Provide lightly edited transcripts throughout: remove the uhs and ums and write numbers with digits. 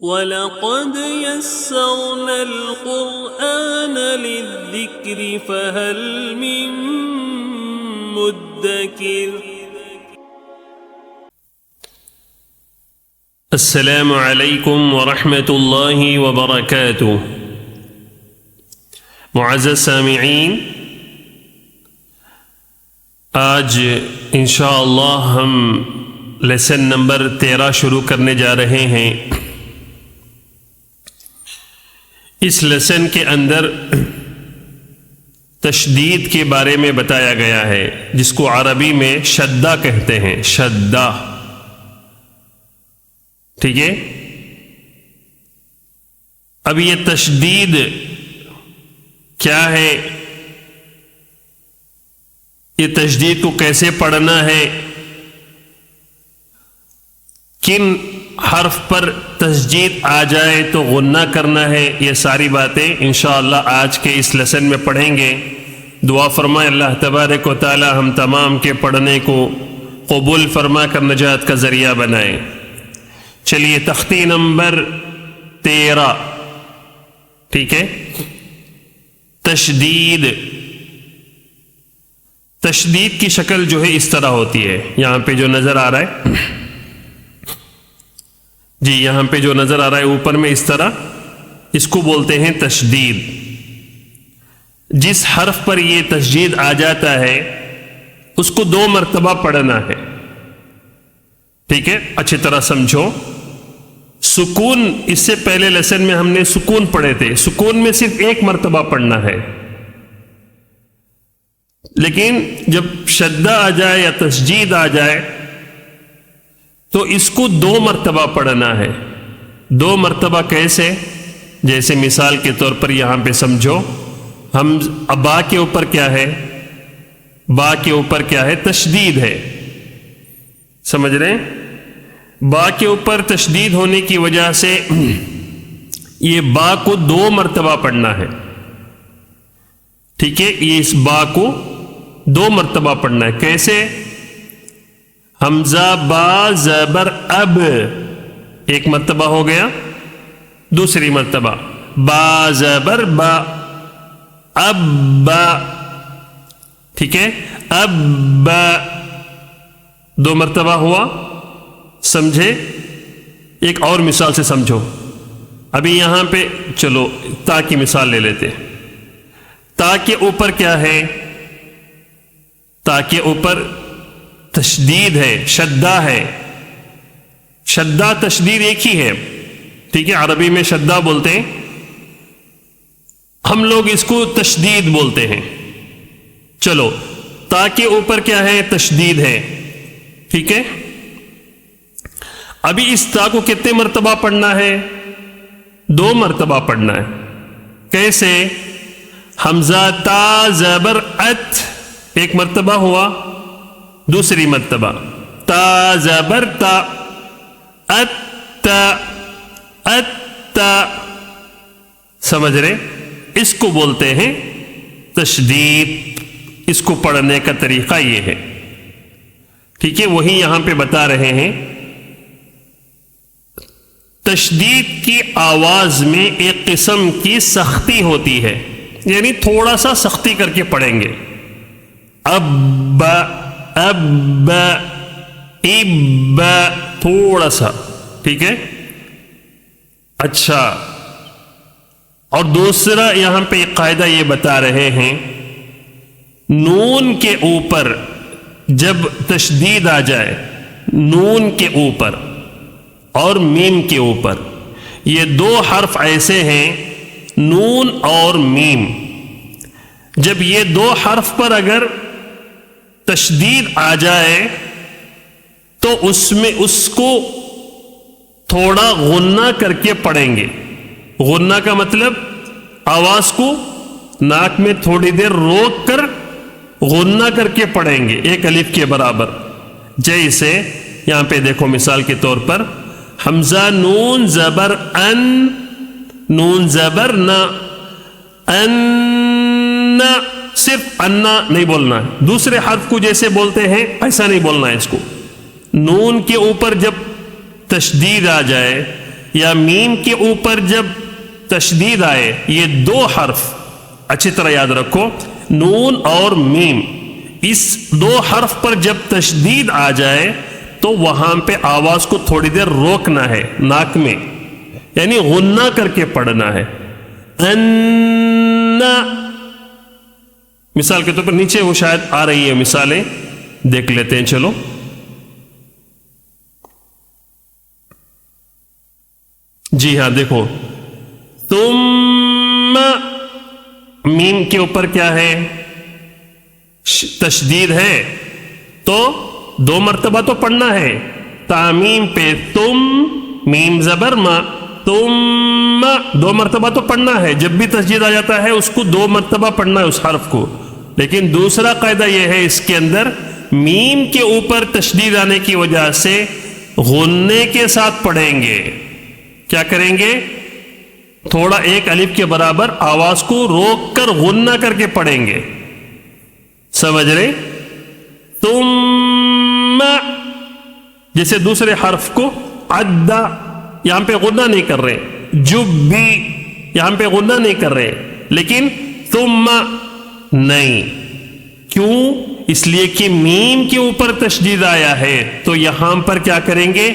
وَلَقَدْ يَسَّرْنَا الْقُرْآنَ لِلذِّكْرِ فَهَلْ مِن مُدَّكِرٍ۔ السلام علیکم ورحمۃ اللہ وبرکاتہ۔ معزز سامعین، آج انشاءاللہ ہم لیسن نمبر 13 شروع کرنے جا رہے ہیں۔ اس لیسن کے اندر تشدید کے بارے میں بتایا گیا ہے، جس کو عربی میں شدہ کہتے ہیں، شدہ، ٹھیک ہے۔ اب یہ تشدید کیا ہے، یہ تشدید کو کیسے پڑھنا ہے، کن حرف پر تشدید آ جائے تو غنہ کرنا ہے، یہ ساری باتیں انشاءاللہ آج کے اس لیسن میں پڑھیں گے۔ دعا فرمائے اللہ تبارک و تعالی ہم تمام کے پڑھنے کو قبول فرما کر نجات کا ذریعہ بنائے۔ چلیے تختی نمبر 13، ٹھیک ہے۔ تشدید، تشدید کی شکل جو ہے اس طرح ہوتی ہے، یہاں پہ جو نظر آ رہا ہے، جی یہاں پہ جو نظر آ رہا ہے اوپر میں اس طرح، اس کو بولتے ہیں تشدید۔ جس حرف پر یہ تشدید آ جاتا ہے اس کو 2 مرتبہ پڑھنا ہے، ٹھیک ہے۔ اچھی طرح سمجھو، سکون، اس سے پہلے لیسن میں ہم نے سکون پڑھے تھے، سکون میں صرف 1 مرتبہ پڑھنا ہے، لیکن جب شدہ آ جائے یا تشدید آ جائے تو اس کو 2 مرتبہ پڑھنا ہے۔ 2 مرتبہ کیسے؟ جیسے مثال کے طور پر یہاں پہ سمجھو، ہم با کے اوپر کیا ہے، با کے اوپر کیا ہے، تشدید ہے، سمجھ رہے ہیں؟ با کے اوپر تشدید ہونے کی وجہ سے یہ با کو 2 مرتبہ پڑھنا ہے، ٹھیک ہے۔ یہ اس با کو 2 مرتبہ پڑھنا ہے، کیسے؟ حمزہ با زبر اب، 1 مرتبہ ہو گیا، دوسری مرتبہ با زبر با، اب با، ٹھیک ہے، اب با، 2 مرتبہ ہوا، سمجھے؟ ایک اور مثال سے سمجھو، ابھی یہاں پہ چلو تا کی مثال لے لیتے ہیں۔ تا کے اوپر کیا ہے، تا کے اوپر تشدید ہے، شدہ ہے، شدہ تشدید ایک ہی ہے، ٹھیک ہے۔ عربی میں شدہ بولتے ہیں، ہم لوگ اس کو تشدید بولتے ہیں۔ چلو تا کے اوپر کیا ہے، تشدید ہے، ٹھیک ہے۔ ابھی اس تا کو کتنے مرتبہ پڑھنا ہے، 2 مرتبہ پڑھنا ہے، کیسے؟ حمزہ تا زبر ات، 1 مرتبہ ہوا، دوسری مرتبہ تا زبر تا، ات ات، سمجھ رہے؟ اس کو بولتے ہیں تشدید، اس کو پڑھنے کا طریقہ یہ ہے، ٹھیک ہے۔ وہی یہاں پہ بتا رہے ہیں، تشدید کی آواز میں ایک قسم کی سختی ہوتی ہے، یعنی تھوڑا سا سختی کر کے پڑھیں گے، اب اب اب، تھوڑا سا، ٹھیک ہے۔ اچھا، اور دوسرا یہاں پہ ایک قاعدہ یہ بتا رہے ہیں، نون کے اوپر جب تشدید آ جائے، نون کے اوپر اور میم کے اوپر، یہ 2 حرف ایسے ہیں، نون اور میم، جب یہ 2 حرف پر اگر تشدید آ جائے تو اس میں اس کو تھوڑا غنہ کر کے پڑھیں گے۔ غنہ کا مطلب آواز کو ناک میں تھوڑی دیر روک کر غنہ کر کے پڑھیں گے، 1 الف کے برابر۔ جیسے یہاں پہ دیکھو مثال کے طور پر، حمزہ نون زبر ان، نون زبر نہ، ان، صرف انا نہیں بولنا ہے، دوسرے حرف کو جیسے بولتے ہیں ایسا نہیں بولنا ہے اس کو۔ نون کے اوپر جب تشدید آ جائے یا میم کے اوپر جب تشدید آئے، یہ دو حرف اچھی طرح یاد رکھو، نون اور میم، اس دو حرف پر جب تشدید آ جائے تو وہاں پہ آواز کو تھوڑی دیر روکنا ہے ناک میں، یعنی غنہ کر کے پڑھنا ہے. ان، مثال کے طور پر نیچے وہ شاید آ رہی ہے مثالیں، دیکھ لیتے ہیں. چلو جی ہاں دیکھو، تم، میم کے اوپر کیا ہے؟ تشدید ہے تو دو مرتبہ تو پڑھنا ہے. تعمیم پہ تم، میم زبر ما، تم، دو مرتبہ تو پڑھنا ہے. جب بھی تشدید آ جاتا ہے اس کو دو مرتبہ پڑھنا ہے اس حرف کو. لیکن دوسرا قاعدہ یہ ہے اس کے اندر، میم کے اوپر تشدید آنے کی وجہ سے غنے کے ساتھ پڑھیں گے. کیا کریں گے؟ تھوڑا ایک الف کے برابر آواز کو روک کر غنہ کر کے پڑھیں گے. سمجھ رہے؟ تم، جیسے دوسرے حرف کو عدا، یہاں پہ غنہ نہیں کر رہے. جبی، یہاں پہ غنہ نہیں کر رہے. لیکن تم نہیں. کیوں؟ اس لیے کہ میم کے اوپر تشدید آیا ہے تو یہاں پر کیا کریں گے؟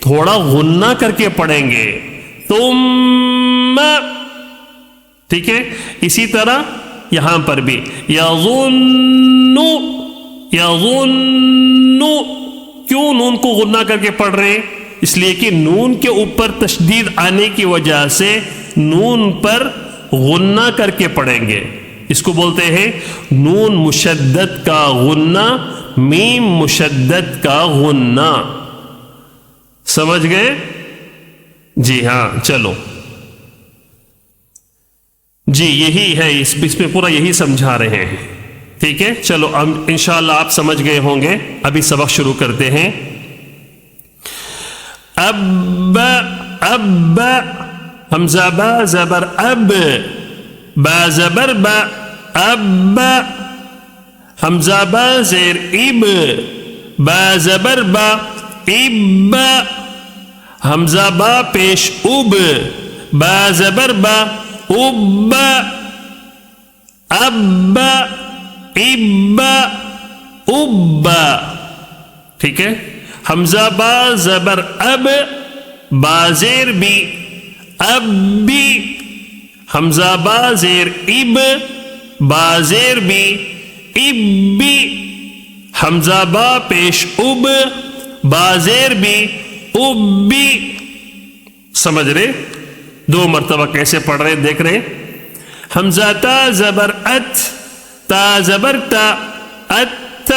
تھوڑا غنہ کر کے پڑھیں گے. تم، ٹھیک ہے. اسی طرح یہاں پر بھی یظن، یظن، کیوں نون کو غنہ کر کے پڑھ رہے ہیں؟ اس لیے کہ نون کے اوپر تشدید آنے کی وجہ سے نون پر غنہ کر کے پڑھیں گے. اس کو بولتے ہیں نون مشدد کا غنہ، میم مشدد کا غنہ. سمجھ گئے؟ جی ہاں. چلو جی یہی ہے، اس میں پورا یہی سمجھا رہے ہیں. ٹھیک ہے. چلو اب انشاءاللہ آپ سمجھ گئے ہوں گے. ابھی سبق شروع کرتے ہیں. اب، اب، حمزہ با زبر اب، با زبر با، اب، حمزہ با زیر اب، با زبر با، اب، حمزہ با پیش اب، با زبر با، اب، اب، اب، اب. ٹھیک ہے. حمزہ با زبر اب، با زیر بی، اب بی، حمزہ با زیر اب، با زیر بی، اب بی، حمزہ با پیش اب، با زیر بی، اب بی. سمجھ رہے؟ دو مرتبہ کیسے پڑھ رہے دیکھ رہے. حمزہ تا زبر ات، تا زبر تا، ات،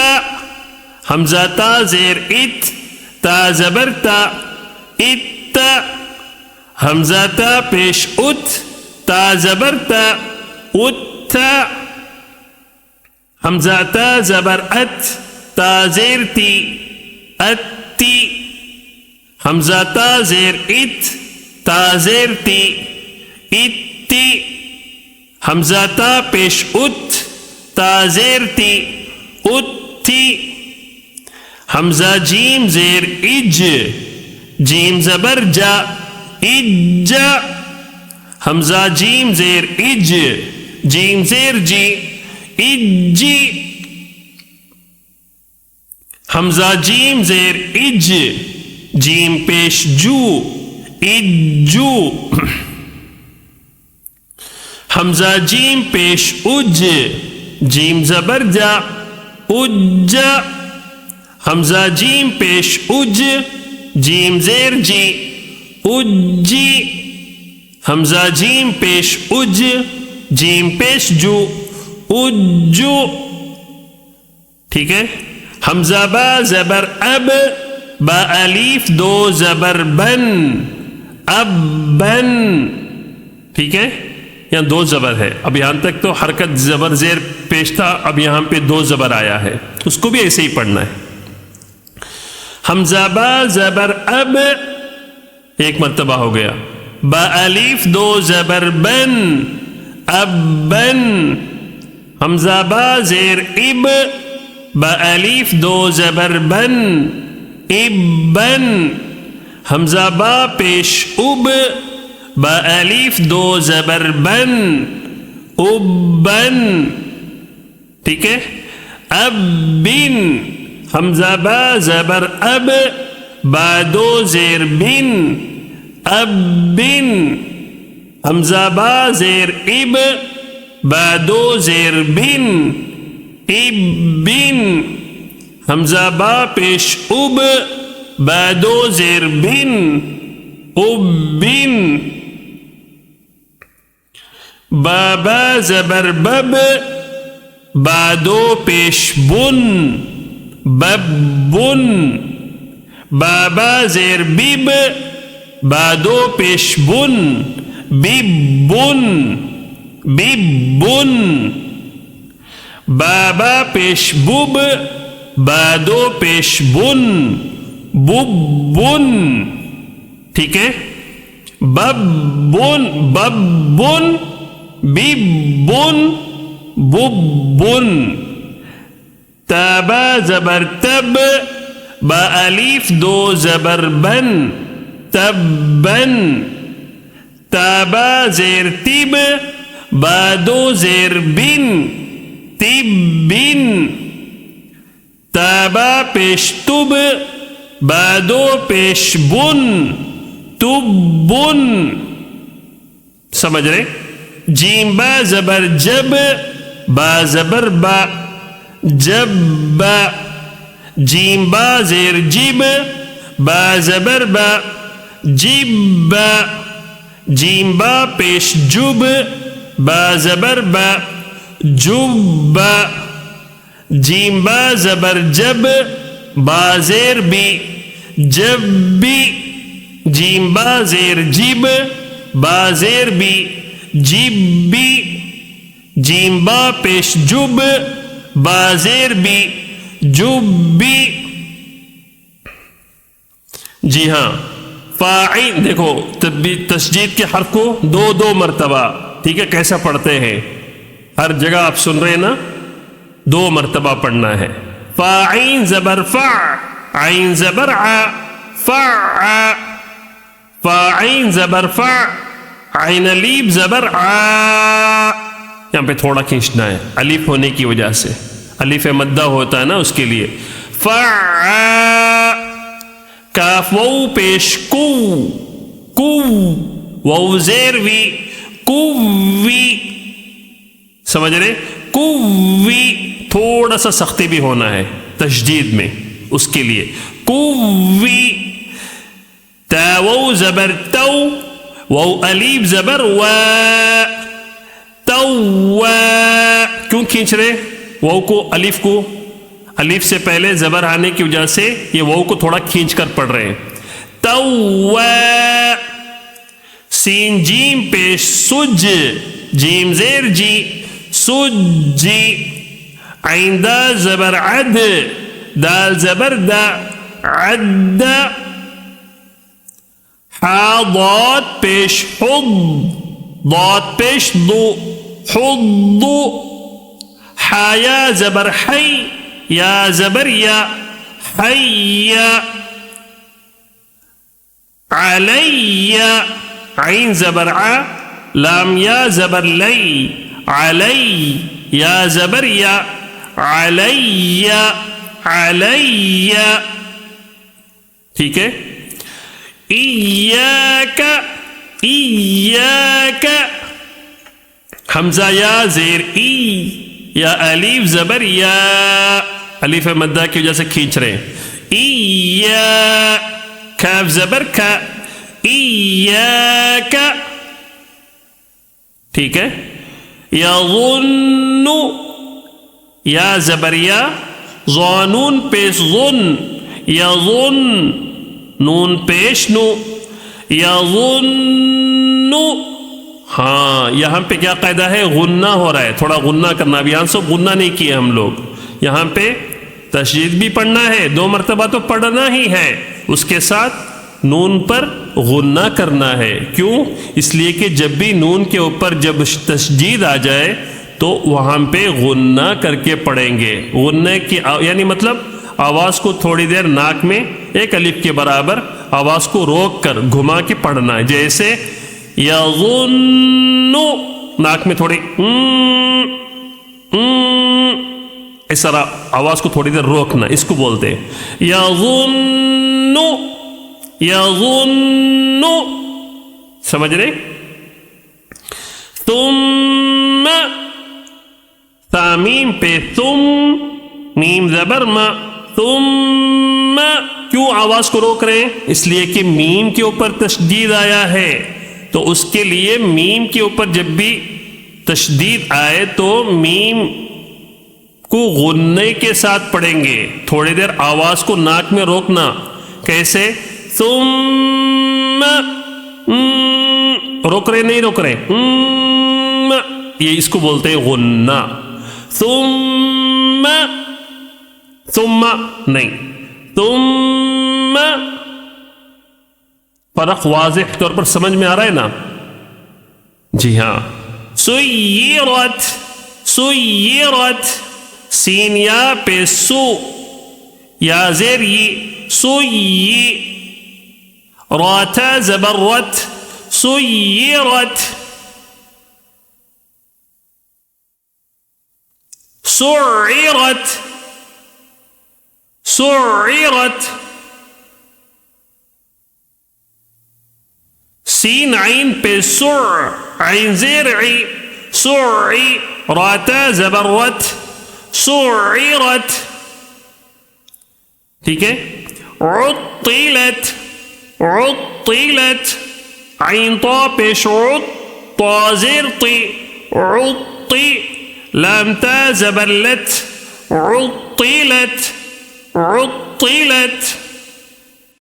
حمزہ تا زیر ات، تا زبر تا، ات، حمزہ تا پیش ات، تا زبر تا، ات، حمزہ تا زبر ات، تا زیر تی، اتی، حمزہ تا زیر ات، تا زیر تی، اتی، حمزہ تا پیش ات، تا زیر تی، اتی، حمزہ جیم زیر اج، جیم زبر جا، اج، حمزہ جیم زیر اج، جیم زیر جی، اجی، حمزہ جیم زیر اج، جیم پیش جو، اجو، حمزہ جیم پیش اج، جیم زبر جا، اج، حمزہ جیم پیش اج، جیم زیر جی، اجی، حمزہ جیم پیش اج، جیم پیش جو، اجو. ٹھیک ہے. حمزہ با زبر اب، با الف دو زبر بن، اب بن. ٹھیک ہے. یہاں دو زبر ہے. اب یہاں تک تو حرکت زبر زیر پیش تھا، اب یہاں پہ دو زبر آیا ہے، اس کو بھی ایسے ہی پڑھنا ہے. حمزہ با زبر اب، ایک مرتبہ ہو گیا. با الف دو زبر بن، اب بن. حمزہ با زیر اب، با الف دو زبر بن، اب بن. حمزہ با پیش اب، با الف دو زبر بن، ابن، ٹھیک ہے. اب بن، حمزہ با زبر اب، با دو زیر بن، اب بن. حمزہ با زیر اب، با دو زیر بن، اب بن. حمزہ با پیش اب، با دو زیر بن، اب بن. با زبر بب، با دو پیش بن، بب بن. با زیر بیب، با دو پیش بن، بیب بن، بیب بن. با پیش بوب، با دو پیش بن، بوب بن، ٹھیک ہے. بب بن، بب بن، بیب بن، بوب بن. تابا زبر تب، با الف دو زبر بن، تبن. تابا زیر تب، با دو زیر بن، تبن. تابا پیش تب، با دو پیش بن، تبن. سمجھ رہے؟ جیم با زبر جب، با زبر با، جب با. جیم با زیر جب، با زبر با، جب با. جیم با پیش جب، با زبر با، جب با. جیم با زبر جب، با زیر بی، جب بی. جیم با زیر جب، با زیر بی، جب بی. جیم با پیش جب، با زیر بی، جب بی. جی ہاں، فاعین دیکھو تشدید کے حرف کو دو دو مرتبہ، ٹھیک ہے، کیسا پڑھتے ہیں. ہر جگہ آپ سن رہے ہیں نا، دو مرتبہ پڑھنا ہے. فاعین زبر فع، عین زبر ع، فع. فاعین زبر فع، عین الف زبر ع. یہاں پہ تھوڑا کھینچنا ہے الف ہونے کی وجہ سے، الف مدہ ہوتا ہے نا اس کے لیے. فع. کاف وو پیش کو، کو. وو زیر وی، کووی. سمجھ رہے؟ کووی. تھوڑا سا سختی بھی ہونا ہے تشدید میں، اس کے لیے کووی. تا وو زبر تو، وو الف زبر وا، تو. کیوں کھینچ رہے وو کو، الف کو؟ الف سے پہلے زبر آنے کی وجہ سے یہ وو کو تھوڑا کھینچ کر پڑھ رہے ہیں. تو. سین جیم پیش سج، جیم زیر جی، سجی. عین دال زبر عد، دال زبر دا، عد. حا ضاد پیش حض، ضاد پیش ضو، حض. حا یا زبر حی، یا زبر یا، حی. علی. عین زبر ع، لام یا زبر لی، علی. یا زبر یا، علی. علی. ٹھیک ہے. ایاک، ایاک. حمزہ یا زیر ای، یا الف زبر یا، الف مدہ کی وجہ سے کھینچ رہے ہیں. ایا. کاف زبر کا، ایاک. ٹھیک ہے. یظن، یا زبر یا، ظانون پیش ظن، یظن. نون پیش نو، یظن. ہاں یہاں پہ کیا قاعدہ ہے؟ غنہ ہو رہا ہے، تھوڑا غنہ کرنا. اب یہاں سے غنہ نہیں کیے ہم لوگ، یہاں پہ تشدید بھی پڑھنا ہے، دو مرتبہ تو پڑھنا ہی ہے، اس کے ساتھ نون پر غنہ کرنا ہے. کیوں؟ اس لیے کہ جب بھی نون کے اوپر جب تشدید آ جائے تو وہاں پہ غنہ کر کے پڑھیں گے. غنہ کی یعنی مطلب آواز کو تھوڑی دیر ناک میں ایک الف کے برابر آواز کو روک کر گھما کے پڑھنا ہے. جیسے یظن، ناک میں تھوڑی اس طرح آواز کو تھوڑی دیر روکنا، اس کو بولتے ہیں یظن. یظن، سمجھ رہے؟ ثم، تامیم پہ ثم، میم زبر ما، ثم. کیوں آواز کو روک رہے ہیں؟ اس لیے کہ میم کے اوپر تشدید آیا ہے، تو اس کے لیے میم کے اوپر جب بھی تشدید آئے تو میم کو غنّے کے ساتھ پڑھیں گے. تھوڑی دیر آواز کو ناک میں روکنا. کیسے؟ ثم، روک رہے نہیں روک رہے، یہ اس کو بولتے ہیں غنّہ. ثم، ثم نہیں، ثم. فرق واضح طور پر سمجھ میں آ رہا ہے نا؟ جی ہاں. سیرت، سیرت، سین یا پہ سو، یا زیر ی، سوئی. راتا زبرت، سیرت. سعرت، سعرت. سین عین پہ سع، عین زیر عی، سعی. راتا زبرت، سعرت. ٹھیک ہے. عطلت، عطلت. عین طا پیش عط، طا زیر طی، عطی. لام تا زبر لت، عطلت، عطلت.